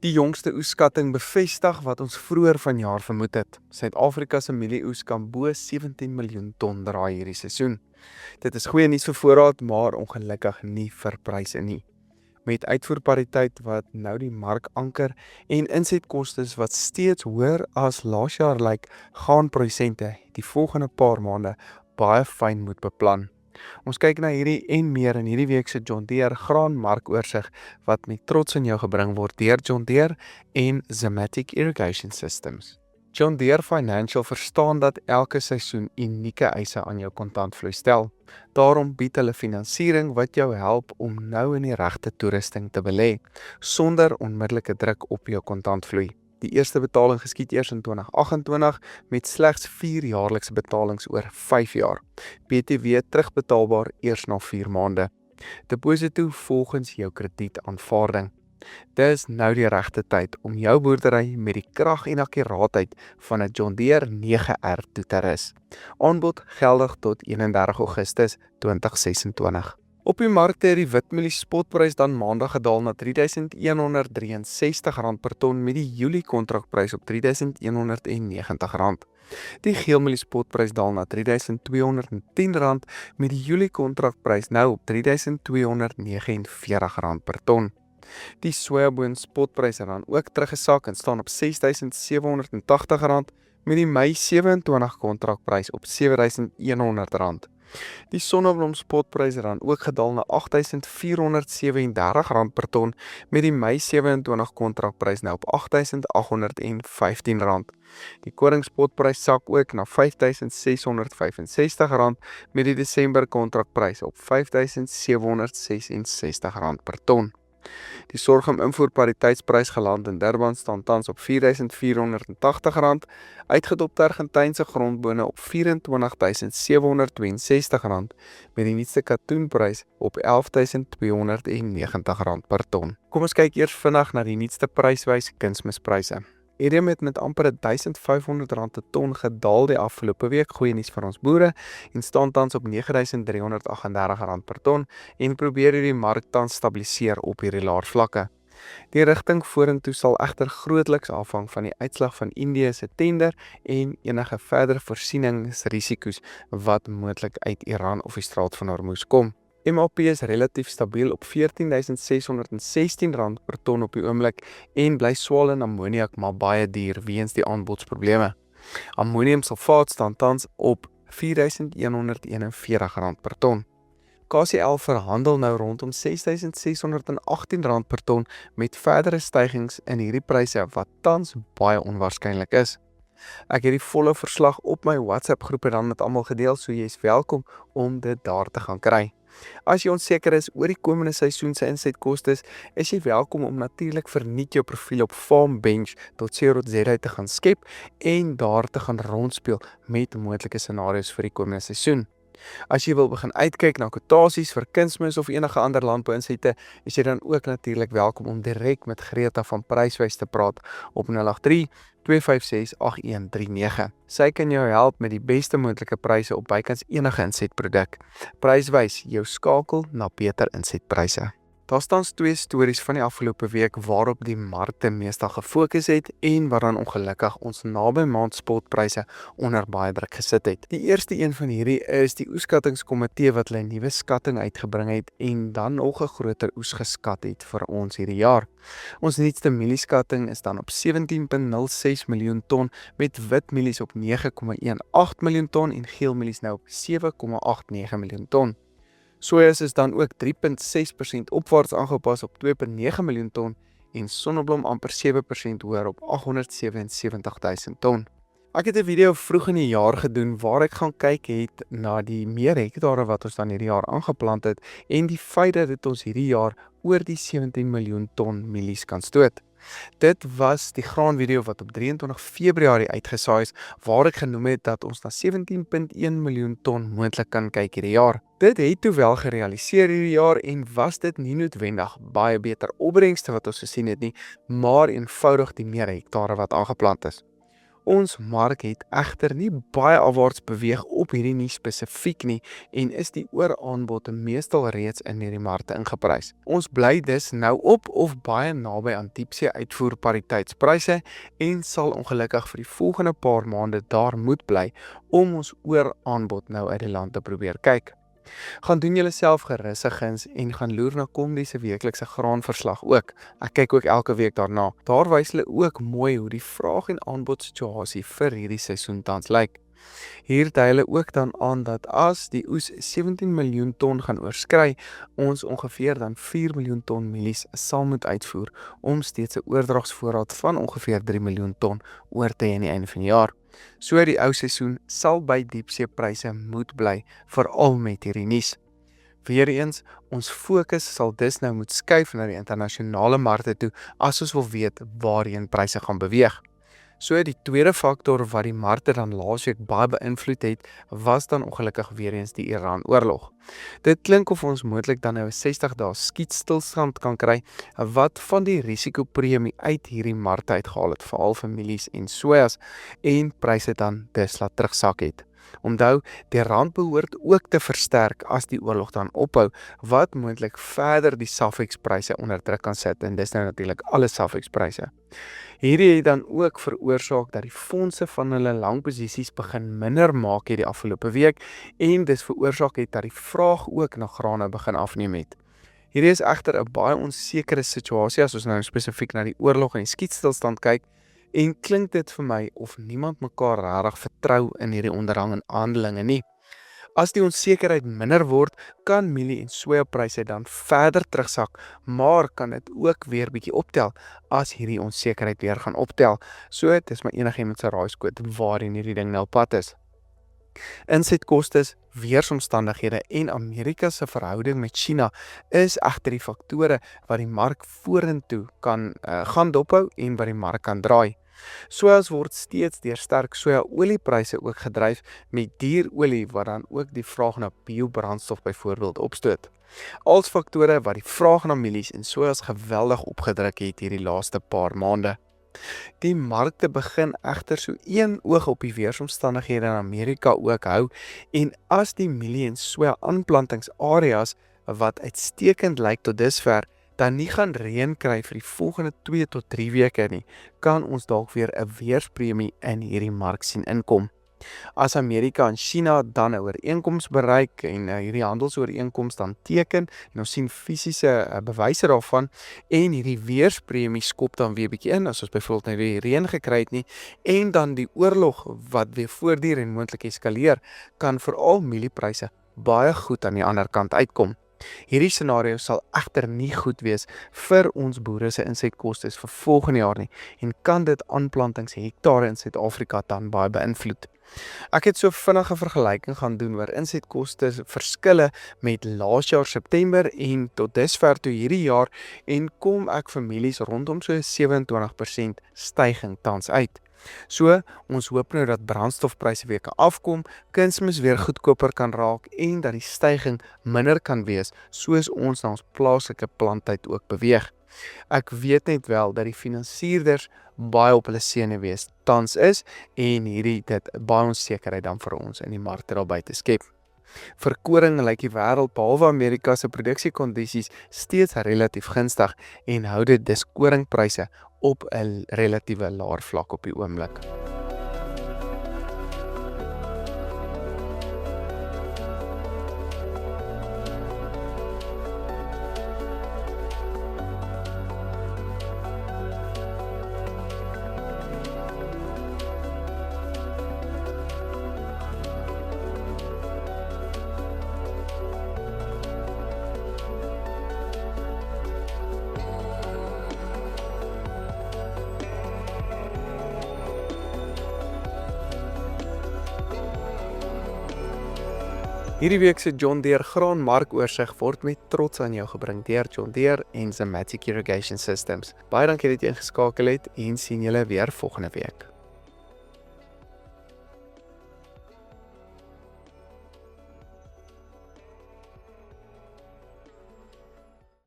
Die jongste oesskatting bevestig wat ons vroeër vanjaar vermoed het. Suid-Afrika se mielieoes kan bo 17 miljoen ton draai hierdie seisoen. Dit is goeie nuus vir voorraad, maar ongelukkig nie vir pryse nie. Met uitvoerpariteit wat nou die mark anker en insetkostes wat steeds hoër as laas jaar lyk, gaan produsente die volgende paar maande baie fyn moet beplan. Ons kyk na hierdie en meer in hierdie week se John Deere graanmarkoorsig wat met trots aan jou gebring word deur John Deere en Zematic Irrigation Systems. John Deere Financial verstaan dat elke seisoen unieke eise aan jou kontantvloei stel. Daarom bied hulle finansiering wat jou help om nou in die regte toerusting te belê, sonder onmiddellike druk op jou kontantvloei. Die eerste betaling geskied eers in 2028 met slegs 4 jaarlikse betalings oor 5 jaar. BTW terugbetaalbaar eers na 4 maande. Deposito volgens jou kredietaanvaarding. Dit is nou die regte tyd om jou boerdery met die krag en akkuraatheid van 'n John Deere 9R toe te rus. Aanbod geldig tot 31 Augustus 2026. Op die markte het die witmielie spotprys dan maandag gedaal na R3.163 per ton met die Julie kontrakprys op R3.190. Die geelmielie spotprys daal na R3.210 met die Julie kontrakprys nou op R3.249 per ton. Die sojaboon spotprys het dan ook teruggesak en staan op R6.780 met die Mei 27 kontrakprys op R7.100. Die sonneblom spotprys het dan ook gedaal na R8.437 per ton met die Mei 27 kontrakprys nou op R8.815. Die koring spotprys sak ook na R5.665 met die Desember kontrakprys op R5.766 per ton. Die sorghum invoerpariteitsprys geland in Durban staan tans op R4.480, uitgedop Argentynse grondbone op R24.762 met die nuutste katoenprys op R11.290 per ton. Kom ons kyk eers vinnig na die nuutste pryswys kunsmispryse. Erium het met amper R1.500 per ton gedaal die afgelope week, goeie nuus vir ons boere, en staan tans op R9.338 per ton en probeer hierdie mark tans stabiliseer op hierdie laer vlakke. Die rigting vorentoe sal egter grootliks afhang van die uitslag van Indië se tender en enige verdere voorsieningsrisiko's wat moontlik uit Iran of die Straat van Hormuz kom. MAP is relatief stabiel op R14.616 per ton op die oomblik en bly swaal in ammoniak maar baie duur weens die aanbodsprobleme. Ammoniumsulfaat staan tans op R4.141 per ton. KCl verhandel nou rondom R6.618 per ton met verdere stygings in hierdie pryse wat tans baie onwaarskynlik is. Ek het die volle verslag op my WhatsApp groepe dan met almal gedeel, so jy is welkom om dit daar te gaan kry. As jy onseker is oor die komende seisoen se insetkostes, is jy welkom om natuurlik vernuut jou profiel op farmbench.co.za te gaan skep en daar te gaan rondspeel met moontlike scenario's vir die komende seisoen. As jy wil begin uitkyk na kwotasies vir kunsmis of enige ander landbouinsette, is jy dan ook natuurlik welkom om direk met Greta van Pryswys te praat op 083-256-8139. Sy kan jou help met die beste moontlike pryse op bykans enige insetproduk. Pryswys, jou skakel na beter insetpryse. Daar staan 2 stories van die afgelope week waarop die markte meestal gefokus het en waaraan ongelukkig ons naby maand spotpryse onder baie druk gesit het. Die eerste een van hierdie is die oeskattingskomitee wat hulle 'n nuwe skatting uitgebring het en dan nog 'n groter oes geskat het vir ons hierdie jaar. Ons nuutste mielieskatting is dan op 17.06 miljoen ton met wit mielies op 9.18 miljoen ton en geel mielies nou op 7.89 miljoen ton. Sojas is dan ook 3.6% opwaarts aangepas op 2.9 miljoen ton en sonneblom amper 7% hoër op 877.000 ton. Ek het 'n video vroeg in die jaar gedoen waar ek gaan kyk het na die meer hektare wat ons dan hierdie jaar aangeplant het en die feit dat dit ons hierdie jaar oor die 17 miljoen ton mielies kan stoot. Dit was die graanvideo wat op 23 Februarie uitgesaai is, waar ek genoem het dat ons na 17.1 miljoen ton moontlik kan kyk hierdie jaar. Dit het toe wel gerealiseer hierdie jaar en was dit nie noodwendig baie beter opbrengste wat ons gesien het nie, maar eenvoudig die meer hektare wat aangeplant is. Ons mark het egter nie baie afwaarts beweeg op hierdie nuus spesifiek nie en is die ooraanbod meestal reeds in hierdie markte ingeprys. Ons bly dus nou op of baie naby aan diepsee uitvoerpariteitspryse en sal ongelukkig vir die volgende paar maande daar moet bly om ons ooraanbod nou uit die land te probeer kyk. Gaan doen julle self gerus 'n guns en gaan loer na Komdi se weeklikse graanverslag ook. Ek kyk ook elke week daarna. Daar wys hulle ook mooi hoe die vraag en aanbod situasie vir hierdie seisoen tans lyk. Hier dui hulle ook dan aan dat as die oes 17 miljoen ton gaan oorskry, ons ongeveer dan 4 miljoen ton mielies sal moet uitvoer om steeds 'n oordragsvoorraad van ongeveer 3 miljoen ton oor te hê aan die einde van die jaar. So die ou seisoen sal by diepseepryse moet bly, veral met hierdie nuus. Weereens, ons fokus sal dus nou moet skuif na die internasionale markte toe as ons wil weet waarheen pryse gaan beweeg. So die tweede faktor wat die markte dan laasweek baie beïnvloed het, was dan ongelukkig weer eens die Iran-oorlog. Dit klink of ons moontlik dan nou 'n 60 dae skietstilstand kan kry wat van die risikopremie uit hierdie markte uitgehaal het, veral vir mielies en sojas en pryse dan dus laat terugsak het. Onthou, die rand behoort ook te versterk as die oorlog dan ophou, wat moontlik verder die SAFEX-pryse onder druk kan sit en dis nou natuurlik alle SAFEX-pryse. Hierdie het dan ook veroorsaak dat die fondse van hulle langposisies begin minder maak het die afgelope week en dis veroorsaak het dat die vraag ook na grane begin afneem het. Hierdie is egter 'n baie onsekere situasie as ons nou spesifiek na die oorlog en die skietstilstand kyk en klink dit vir my of niemand mekaar regtig vertrou in hierdie onderhandelinge nie. As die onsekerheid minder word, kan mielie en sojapryse dan verder terugsak, maar kan dit ook weer bietjie optel as hierdie onsekerheid weer gaan optel. So dit is maar enigiemand se raaiskoot waarin hierdie ding nou pad is. Insetkostes, weeromstandighede en Amerika se verhouding met China is egter die faktore wat die mark vorentoe kan gaan dophou en wat die mark kan draai. Sojas word steeds deur sterk sojaoliepryse ook gedryf met dierolie wat dan ook die vraag na biobrandstof byvoorbeeld opstoot. Als faktore wat die vraag na mielies en sojas geweldig opgedruk het hierdie laaste paar maande. Die markte begin egter so een oog op die weeromstandighede in Amerika ook hou en as die mielie en soja aanplantingsareas wat uitstekend lyk tot dusver dan nie gaan reën kry vir die volgende 2 tot 3 weke nie, kan ons dalk weer 'n weerspremie in hierdie mark sien inkom. As Amerika en China dan 'n ooreenkoms bereik en hierdie handelsooreenkoms dan teken en ons sien fisiese bewyse daarvan en hierdie weerspremie skop dan weer bietjie in as ons byvoorbeeld nou weer reën gekry het nie en dan die oorlog wat weer voortduur en moontlik eskaleer, kan veral mieliepryse baie goed aan die ander kant uitkom. Hierdie scenario sal egter nie goed wees vir ons boere se insetkostes vir volgende jaar nie en kan dit aanplantingshektare in Suid-Afrika dan baie beïnvloed. Ek het so vinnige vergelyking gaan doen oor insetkostes verskille met laas jaar September en tot dusver toe hierdie jaar en kom ek vir mielies rondom so 27% styging tans uit. So, ons hoop nou dat brandstofpryse weer kan afkom, kunsmis weer goedkoper kan raak en dat die styging minder kan wees, soos ons na ons plaaslike plantyd ook beweeg. Ek weet net wel dat die finansierders baie op hulle senuwees tans is en hierdie dit baie onsekerheid dan vir ons in die markte daar buite skep. Vir koring lyk die wêreld behalwe Amerika se produksiekondisies steeds relatief gunstig en hou dit dus koringpryse op 'n relatiewe laer vlak op die oomblik. Hierdie week se John Deere graanmarkoorsig word met trots aan jou gebring deur John Deere en Zematic Irrigation Systems. Baie dankie dat jy ingeskakel het en sien julle weer volgende week.